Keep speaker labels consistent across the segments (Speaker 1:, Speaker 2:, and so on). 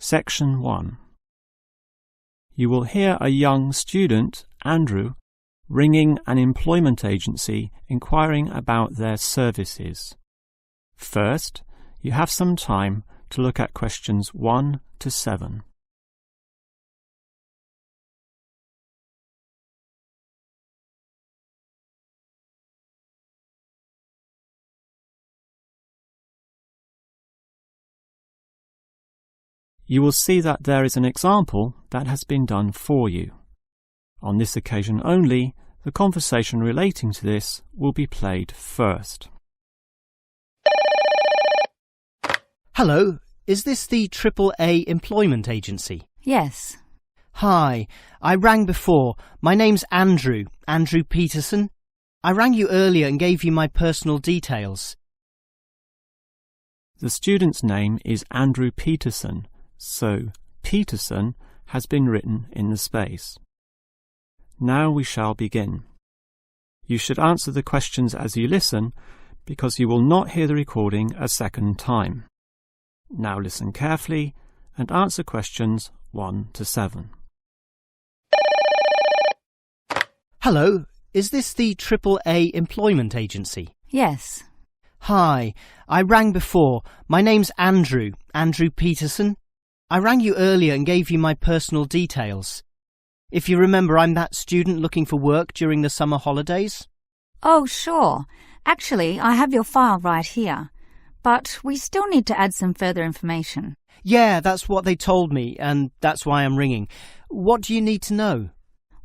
Speaker 1: Section 1. You will hear a young student, Andrew, ringing an employment agency inquiring about their services. First, you have some time to look at questions 1 to 7. You will see that there is an example that has been done for you. On this occasion only, the conversation relating to this will be played first.
Speaker 2: Hello, is this the AAA employment agency?
Speaker 3: Yes.
Speaker 2: Hi, I rang before. My name's Andrew Peterson. I rang you earlier and gave you my personal details.
Speaker 1: The student's name is Andrew Peterson, so Peterson has been written in the space. Now we shall begin. You should answer the questions as you listen, because you will not hear the recording a second time. Now listen carefully and answer questions 1 to 7.
Speaker 2: Hello, is this the AAA employment agency?
Speaker 3: Yes.
Speaker 2: Hi, I rang before. My name's Andrew Peterson. I rang you earlier and gave you my personal details. If you remember, I'm that student looking for work during the summer holidays.
Speaker 3: Oh, sure. Actually, I have your file right here. But we still need to add some further information.
Speaker 2: Yeah, that's what they told me, and that's why I'm ringing. What do you need to know?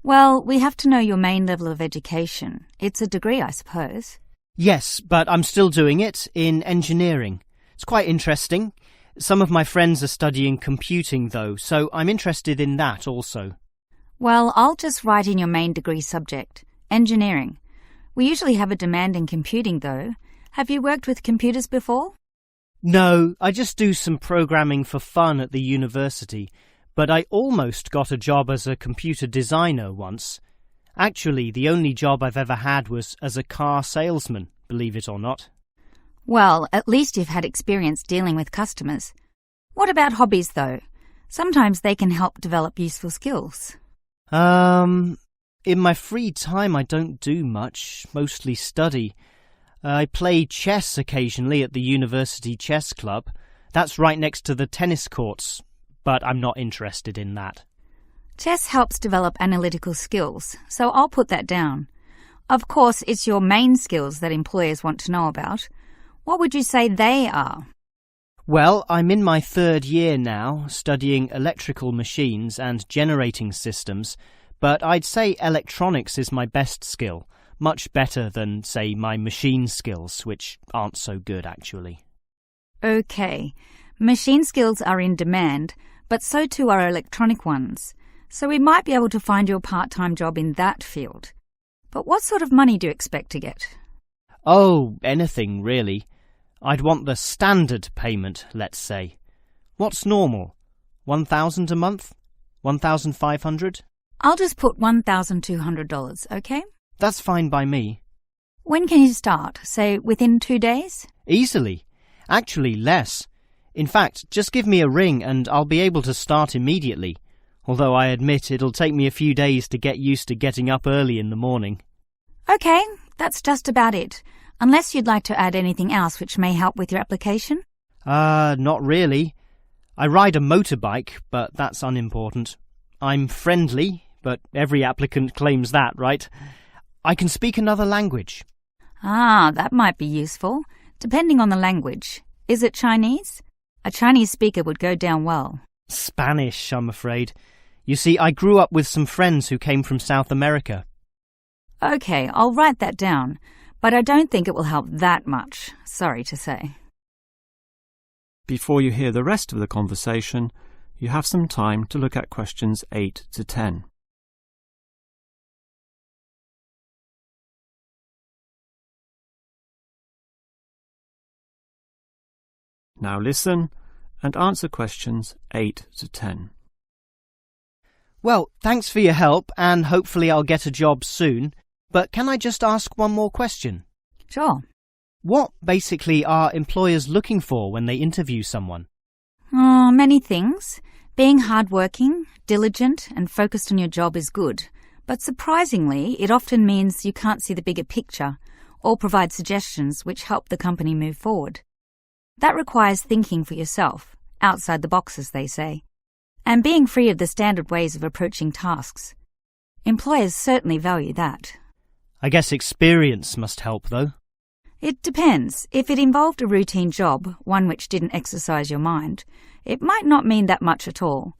Speaker 3: Well, we have to know your main level of education. It's a degree, I suppose.
Speaker 2: Yes, but I'm still doing it in engineering. It's quite interesting. Some of my friends are studying computing, though, so I'm interested in that also.
Speaker 3: Well, I'll just write in your main degree subject, engineering. We usually have a demand in computing, though. Have you worked with computers before?
Speaker 2: No, I just do some programming for fun at the university, but I almost got a job as a computer designer once. Actually, the only job I've ever had was as a car salesman, believe it or not.
Speaker 3: Well, at least you've had experience dealing with customers. What about hobbies, though? Sometimes they can help develop useful skills.
Speaker 2: In my free time I don't do much, mostly study. I play chess occasionally at the university chess club. That's right next to the tennis courts, but I'm not interested in that.
Speaker 3: Chess helps develop analytical skills, so I'll put that down. Of course, it's your main skills that employers want to know about. What would you say they are?
Speaker 2: Well, I'm in my 3rd year now, studying electrical machines and generating systems, but I'd say electronics is my best skill, much better than, say, my machine skills, which aren't so good, actually.
Speaker 3: OK. Machine skills are in demand, but so too are electronic ones, so we might be able to find you a part-time job in that field. But what sort of money do you expect to get?
Speaker 2: Oh, anything, really. I'd want the standard payment, let's say. What's normal? 1,000 a month? 1,500?
Speaker 3: I'll just put $1,200, OK?
Speaker 2: That's fine by me.
Speaker 3: When can you start? Say, within 2 days?
Speaker 2: Easily. Actually, less. In fact, just give me a ring and I'll be able to start immediately. Although I admit it'll take me a few days to get used to getting up early in the morning.
Speaker 3: OK, that's just about it. Unless you'd like to add anything else which may help with your application?
Speaker 2: Not really. I ride a motorbike, but that's unimportant. I'm friendly, but every applicant claims that, right? I can speak another language.
Speaker 3: Ah, that might be useful, depending on the language. Is it Chinese? A Chinese speaker would go down well.
Speaker 2: Spanish, I'm afraid. You see, I grew up with some friends who came from South America.
Speaker 3: OK, I'll write that down, but I don't think it will help that much, sorry to say.
Speaker 1: Before you hear the rest of the conversation, you have some time to look at questions 8 to 10. Now listen and answer questions 8 to 10.
Speaker 2: Well, thanks for your help, and hopefully I'll get a job soon. But can I just ask one more question?
Speaker 3: Sure.
Speaker 2: What, basically, are employers looking for when they interview someone?
Speaker 3: Oh, many things. Being hardworking, diligent, and focused on your job is good, but surprisingly, it often means you can't see the bigger picture or provide suggestions which help the company move forward. That requires thinking for yourself, outside the box, as they say, and being free of the standard ways of approaching tasks. Employers certainly value that.
Speaker 2: I guess experience must help, though.
Speaker 3: It depends. If it involved a routine job, one which didn't exercise your mind, it might not mean that much at all.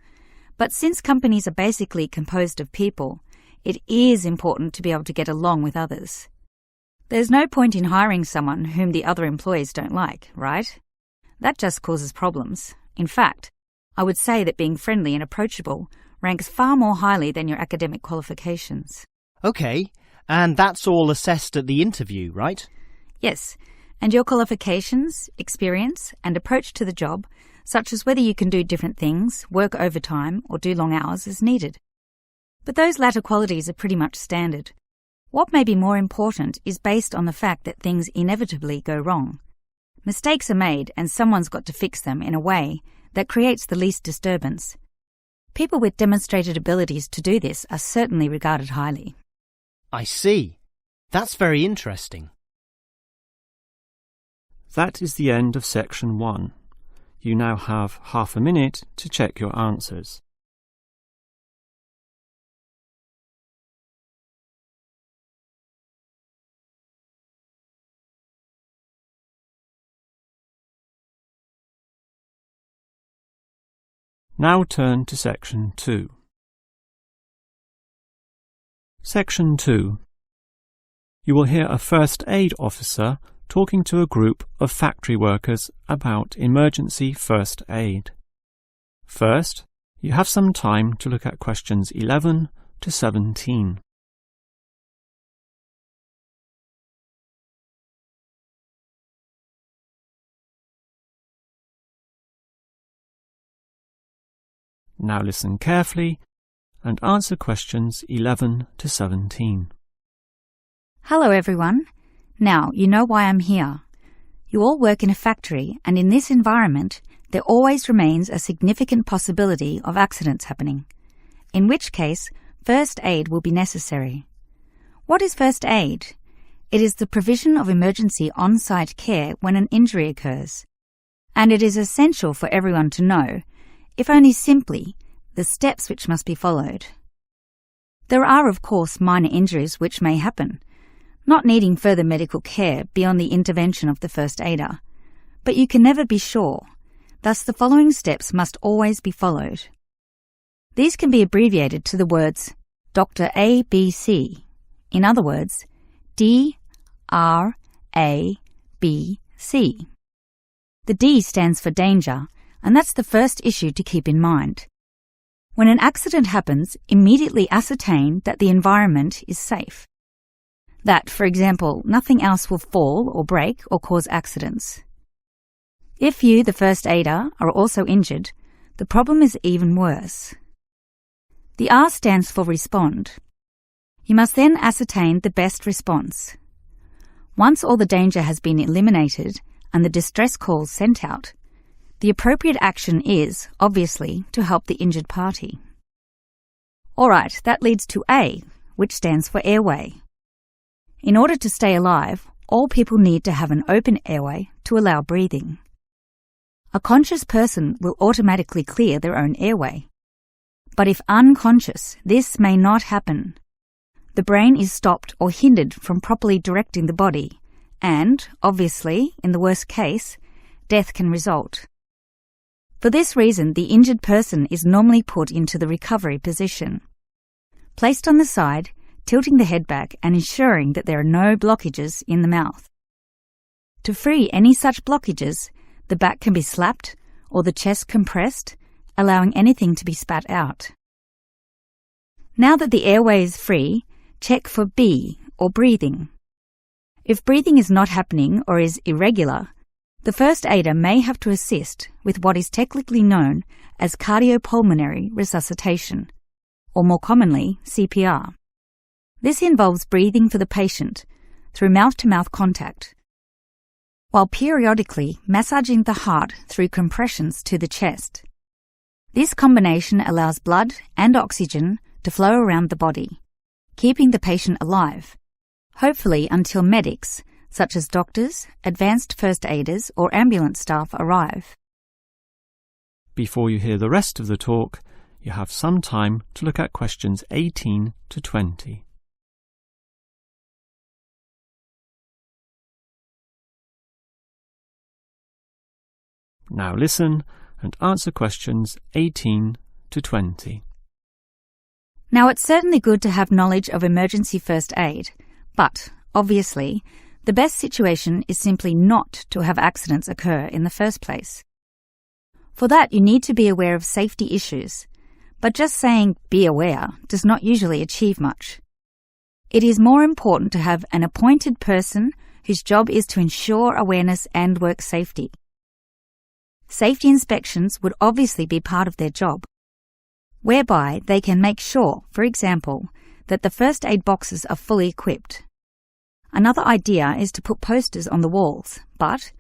Speaker 3: But since companies are basically composed of people, it is important to be able to get along with others. There's no point in hiring someone whom the other employees don't like, right? That just causes problems. In fact, I would say that being friendly and approachable ranks far more highly than your academic qualifications.
Speaker 2: OK, and that's all assessed at the interview, right?
Speaker 3: Yes, and your qualifications, experience, and approach to the job, such as whether you can do different things, work overtime, or do long hours, is needed. But those latter qualities are pretty much standard. What may be more important is based on the fact that things inevitably go wrong. Mistakes are made, and someone's got to fix them in a way that creates the least disturbance. People with demonstrated abilities to do this are certainly regarded highly.
Speaker 2: I see. That's very interesting.
Speaker 1: That is the end of section 1. You now have half a minute to check your answers. Now turn to section 2. Section 2. You will hear a first aid officer talking to a group of factory workers about emergency first aid. First, you have some time to look at questions 11 to 17. Now listen carefully and answer questions 11 to 17.
Speaker 3: Hello everyone. Now, you know why I'm here. You all work in a factory, and in this environment, there always remains a significant possibility of accidents happening, in which case, first aid will be necessary. What is first aid? It is the provision of emergency on-site care when an injury occurs, and it is essential for everyone to know, if only simply, the steps which must be followed. There are, of course, minor injuries which may happen, not needing further medical care beyond the intervention of the first aider, but you can never be sure, thus the following steps must always be followed. These can be abbreviated to the words Dr. ABC, in other words, DRABC. The D stands for danger, and that's the first issue to keep in mind. When an accident happens, immediately ascertain that the environment is safe. That, for example, nothing else will fall or break or cause accidents. If you, the first aider, are also injured, the problem is even worse. The R stands for respond. You must then ascertain the best response. Once all the danger has been eliminated and the distress calls sent out, the appropriate action is, obviously, to help the injured party. Alright, that leads to A, which stands for airway. In order to stay alive, all people need to have an open airway to allow breathing. A conscious person will automatically clear their own airway. But if unconscious, this may not happen. The brain is stopped or hindered from properly directing the body, and, obviously, in the worst case, death can result. For this reason, the injured person is normally put into the recovery position. Placed on the side, tilting the head back and ensuring that there are no blockages in the mouth. To free any such blockages, the back can be slapped or the chest compressed, allowing anything to be spat out. Now that the airway is free, check for B, or breathing. If breathing is not happening or is irregular, the first aider may have to assist with what is technically known as cardiopulmonary resuscitation, or more commonly, CPR. This involves breathing for the patient through mouth-to-mouth contact. while periodically massaging the heart through compressions to the chest. This combination allows blood and oxygen to flow around the body, keeping the patient alive, hopefully until medics, such as doctors, advanced first aiders, or ambulance staff arrive.
Speaker 1: Before you hear the rest of the talk, you have some time to look at questions 18 to 20. Now listen and answer questions 18 to 20.
Speaker 3: Now, it's certainly good to have knowledge of emergency first aid, but, obviously, the best situation is simply not to have accidents occur in the first place. For that, you need to be aware of safety issues, but just saying "be aware" does not usually achieve much. It is more important to have an appointed person whose job is to ensure awareness and work safety. Safety inspections would obviously be part of their job, whereby they can make sure, for example, that the first aid boxes are fully equipped. Another idea is to put posters on the walls, but,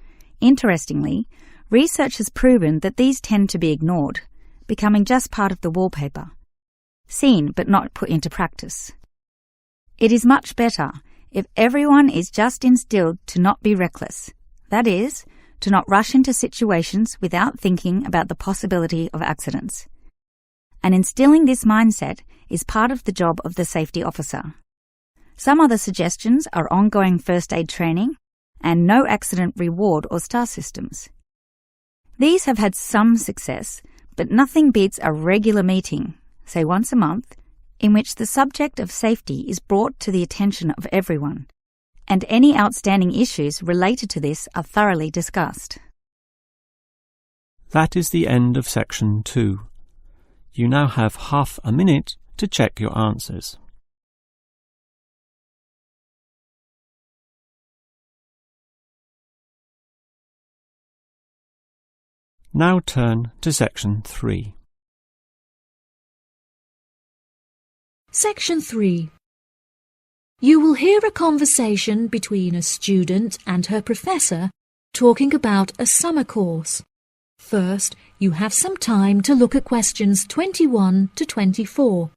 Speaker 3: interestingly, research has proven that these tend to be ignored, becoming just part of the wallpaper, seen but not put into practice. It is much better if everyone is just instilled to not be reckless, that is, to not rush into situations without thinking about the possibility of accidents. And instilling this mindset is part of the job of the safety officer. Some other suggestions are ongoing first aid training and no accident reward or star systems. These have had some success, but nothing beats a regular meeting, say once a month, in which the subject of safety is brought to the attention of everyone, and any outstanding issues related to this are thoroughly discussed.
Speaker 1: That is the end of section 2. You now have half a minute to check your answers. Now turn to section 3.
Speaker 4: Section 3. You will hear a conversation between a student and her professor talking about a summer course. First, you have some time to look at questions 21 to 24.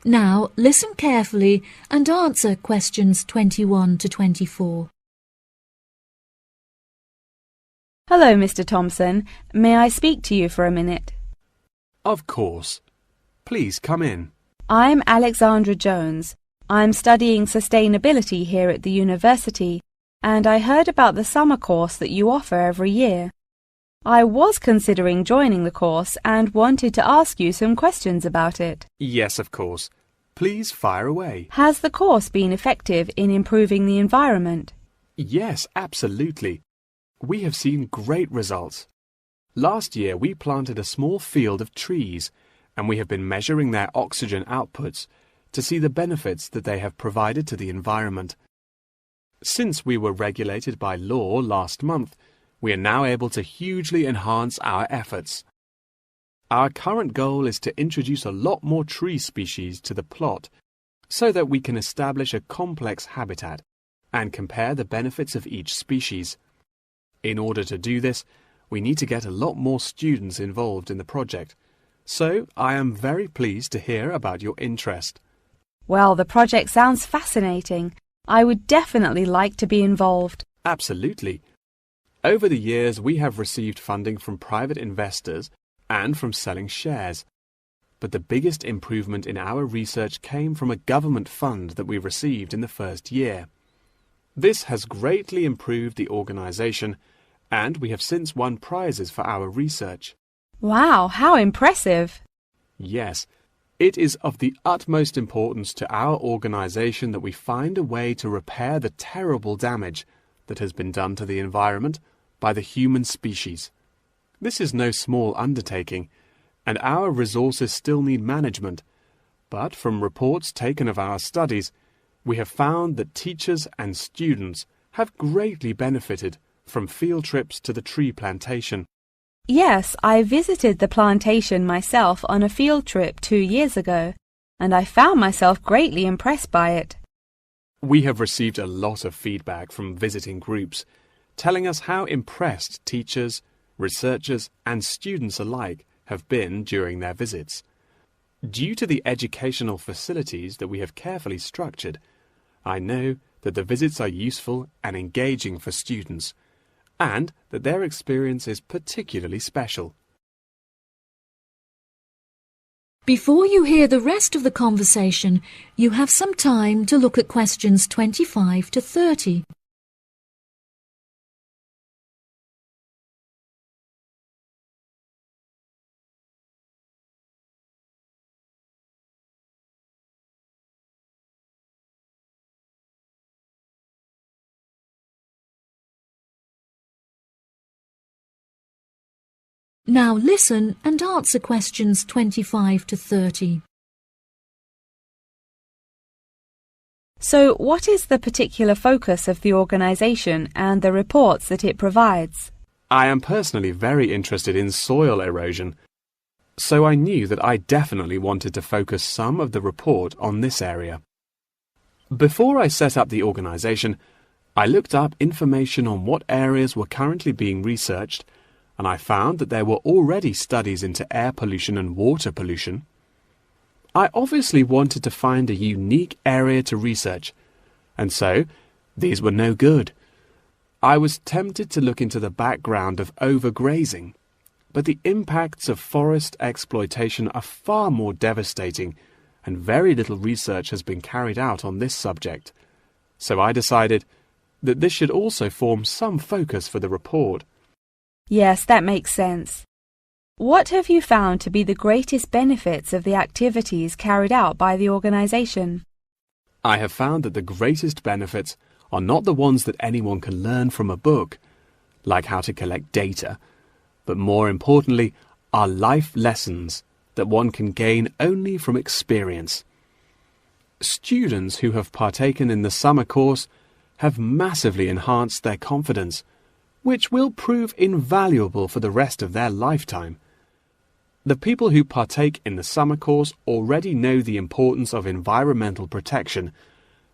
Speaker 4: Now, listen carefully and answer questions 21 to 24.
Speaker 5: Hello, Mr. Thompson. May I speak to you for a minute?
Speaker 6: Of course. Please come in.
Speaker 5: I'm Alexandra Jones. I'm studying sustainability here at the university, and I heard about the summer course that you offer every year. I was considering joining the course and wanted to ask you some questions about it.
Speaker 6: Yes, of course. Please fire away.
Speaker 5: Has the course been effective in improving the environment?
Speaker 6: Yes, absolutely. We have seen great results. Last year we planted a small field of trees, and we have been measuring their oxygen outputs to see the benefits that they have provided to the environment. Since we were regulated by law last month, we are now able to hugely enhance our efforts. Our current goal is to introduce a lot more tree species to the plot so that we can establish a complex habitat and compare the benefits of each species. In order to do this, we need to get a lot more students involved in the project. So I am very pleased to hear about your interest.
Speaker 5: Well, the project sounds fascinating. I would definitely like to be involved.
Speaker 6: Absolutely. Over the years, we have received funding from private investors and from selling shares. But the biggest improvement in our research came from a government fund that we received in the first year. This has greatly improved the organization, and we have since won prizes for our research.
Speaker 5: Wow, how impressive!
Speaker 6: Yes, it is of the utmost importance to our organization that we find a way to repair the terrible damage that has been done to the environment by the human species. This is no small undertaking, and our resources still need management. But from reports taken of our studies, we have found that teachers and students have greatly benefited from field trips to the tree plantation.
Speaker 5: Yes, I visited the plantation myself on a field trip 2 years ago, and I found myself greatly impressed by it.
Speaker 6: We have received a lot of feedback from visiting groups, telling us how impressed teachers, researchers, and students alike have been during their visits. Due to the educational facilities that we have carefully structured, I know that the visits are useful and engaging for students, and that their experience is particularly special.
Speaker 4: Before you hear the rest of the conversation, you have some time to look at questions 25 to 30. Now listen and answer questions 25 to 30.
Speaker 5: So, what is the particular focus of the organisation and the reports that it provides?
Speaker 6: I am personally very interested in soil erosion, so I knew that I definitely wanted to focus some of the report on this area. Before I set up the organisation, I looked up information on what areas were currently being researched, and I found that there were already studies into air pollution and water pollution. I obviously wanted to find a unique area to research, and so these were no good. I was tempted to look into the background of overgrazing, but the impacts of forest exploitation are far more devastating, and very little research has been carried out on this subject. So I decided that this should also form some focus for the report.
Speaker 5: Yes, that makes sense. What have you found to be the greatest benefits of the activities carried out by the organisation?
Speaker 6: I have found that the greatest benefits are not the ones that anyone can learn from a book, like how to collect data, but more importantly are life lessons that one can gain only from experience. Students who have partaken in the summer course have massively enhanced their confidence, which will prove invaluable for the rest of their lifetime. The people who partake in the summer course already know the importance of environmental protection,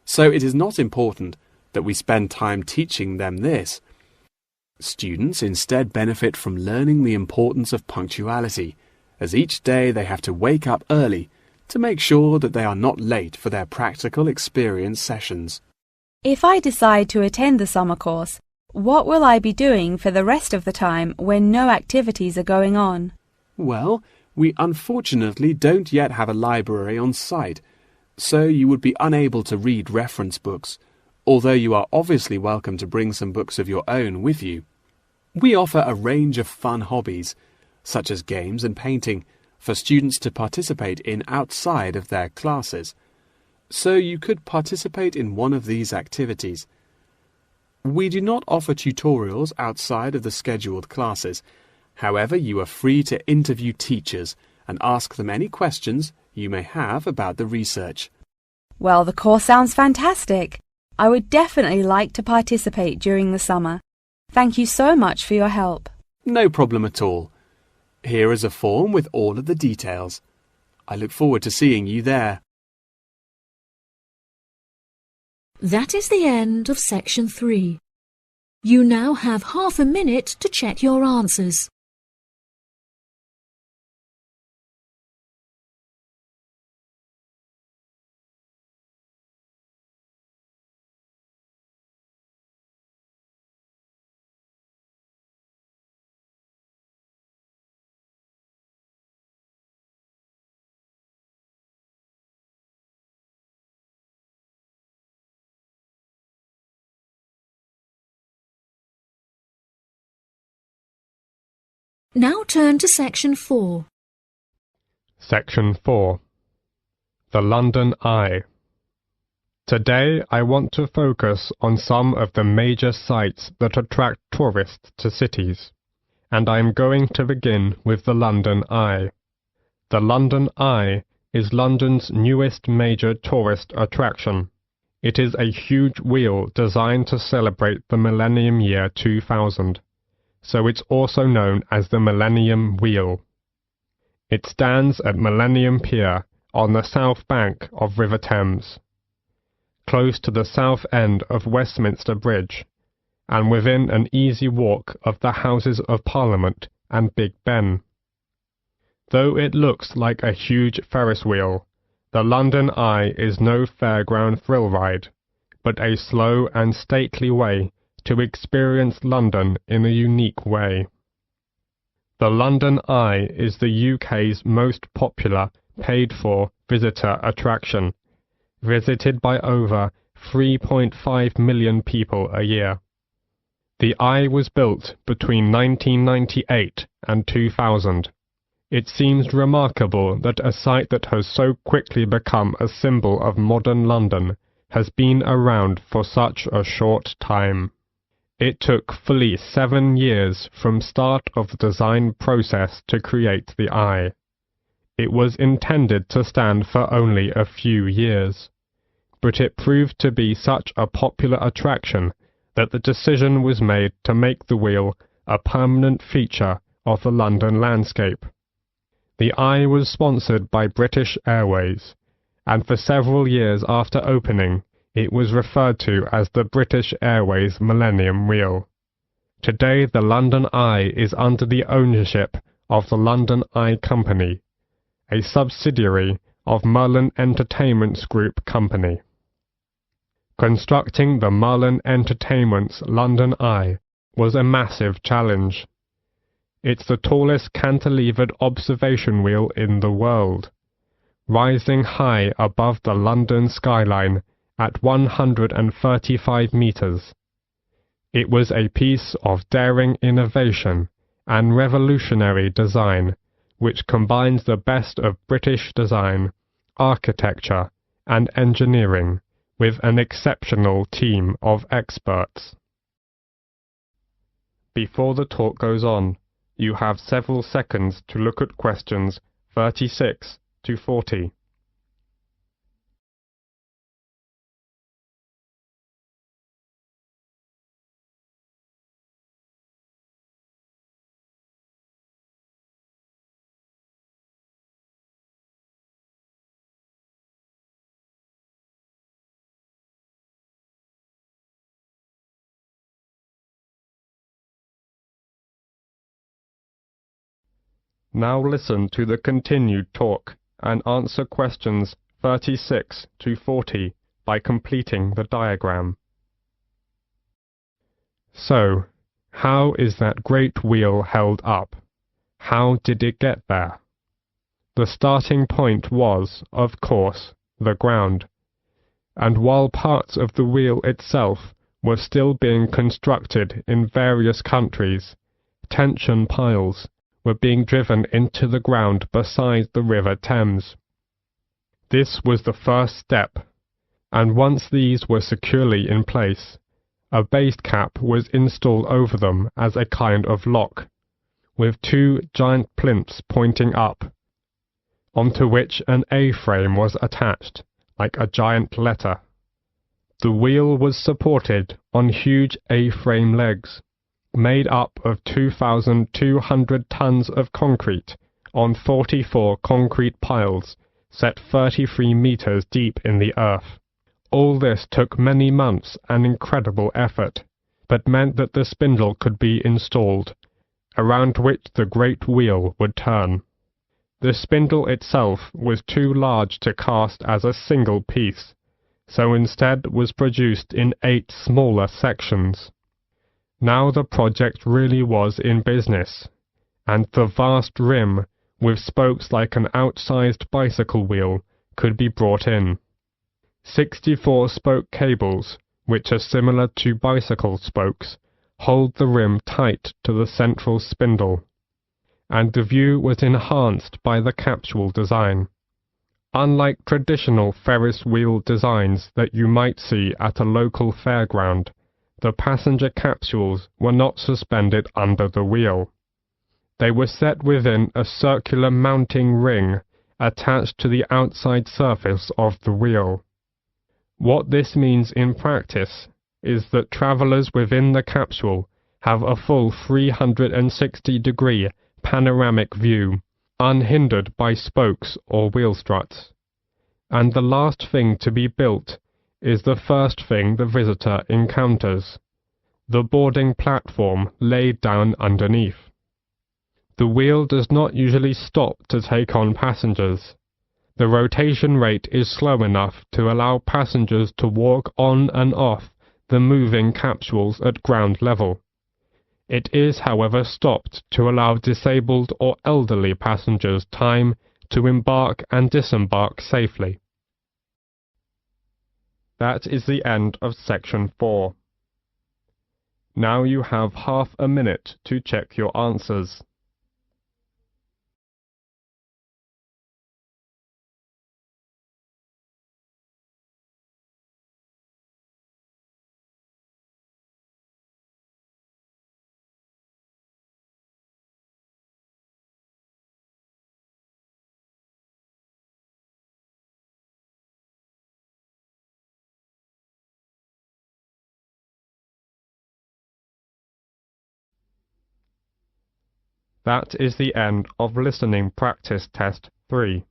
Speaker 6: so it is not important that we spend time teaching them this. Students instead benefit from learning the importance of punctuality, as each day they have to wake up early to make sure that they are not late for their practical experience sessions.
Speaker 5: If I decide to attend the summer course, what will I be doing for the rest of the time when no activities are going on?
Speaker 6: Well, we unfortunately don't yet have a library on site, so you would be unable to read reference books, although you are obviously welcome to bring some books of your own with you. We offer a range of fun hobbies, such as games and painting, for students to participate in outside of their classes, so you could participate in one of these activities. We do not offer tutorials outside of the scheduled classes. However, you are free to interview teachers and ask them any questions you may have about the research.
Speaker 5: Well, the course sounds fantastic. I would definitely like to participate during the summer. Thank you so much for your help.
Speaker 6: No problem at all. Here is a form with all of the details. I look forward to seeing you there.
Speaker 4: That is the end of section 3. You now have half a minute to check your answers. Now turn to section 4.
Speaker 7: Section 4. The London Eye. Today I want to focus on some of the major sites that attract tourists to cities, and I am going to begin with the London Eye. The London Eye is London's newest major tourist attraction. It is a huge wheel designed to celebrate the millennium year 2000, so it's also known as the Millennium Wheel. It stands at Millennium Pier on the south bank of River Thames, close to the south end of Westminster Bridge, and within an easy walk of the Houses of Parliament and Big Ben. Though it looks like a huge Ferris wheel, the London Eye is no fairground thrill ride, but a slow and stately way to experience London in a unique way. The London Eye is the UK's most popular paid-for visitor attraction, visited by over 3.5 million people a year. The Eye was built between 1998 and 2000. It seems remarkable that a site that has so quickly become a symbol of modern London has been around for such a short time. It took fully 7 years from start of the design process to create the Eye. It was intended to stand for only a few years, but it proved to be such a popular attraction that the decision was made to make the wheel a permanent feature of the London landscape. The Eye was sponsored by British Airways, and for several years after opening, it was referred to as the British Airways Millennium Wheel. Today the London Eye is under the ownership of the London Eye Company, a subsidiary of Merlin Entertainments Group Company. Constructing the Merlin Entertainments London Eye was a massive challenge. It's the tallest cantilevered observation wheel in the world, rising high above the London skyline at 135 meters. It was a piece of daring innovation and revolutionary design which combines the best of British design, architecture, and engineering with an exceptional team of experts. Before the talk goes on, you have several seconds to look at questions 36 to 40. Now listen to the continued talk and answer questions 36 to 40 by completing the diagram. So, how is that great wheel held up? How did it get there? The starting point was, of course, the ground, and while parts of the wheel itself were still being constructed in various countries, tension piles were being driven into the ground beside the River Thames. This was the first step, and once these were securely in place, a base cap was installed over them as a kind of lock, with 2 giant plinths pointing up, onto which an A-frame was attached, like a giant letter. The wheel was supported on huge A-frame legs, made up of 2,200 tons of concrete on 44 concrete piles set 33 meters deep in the earth. All this took many months and incredible effort, but meant that the spindle could be installed, around which the great wheel would turn. The spindle itself was too large to cast as a single piece, so instead was produced in 8 smaller sections. Now the project really was in business, and the vast rim, with spokes like an outsized bicycle wheel, could be brought in. 64 spoke cables, which are similar to bicycle spokes, hold the rim tight to the central spindle, and the view was enhanced by the capsule design. Unlike traditional Ferris wheel designs that you might see at a local fairground, the passenger capsules were not suspended under the wheel. They were set within a circular mounting ring attached to the outside surface of the wheel. What this means in practice is that travellers within the capsule have a full 360-degree panoramic view, unhindered by spokes or wheel struts. And the last thing to be built is the first thing the visitor encounters, the boarding platform laid down underneath. The wheel does not usually stop to take on passengers. The rotation rate is slow enough to allow passengers to walk on and off the moving capsules at ground level. It is, however, stopped to allow disabled or elderly passengers time to embark and disembark safely. That is the end of section 4. Now you have half a minute to check your answers. That is the end of listening practice test 3.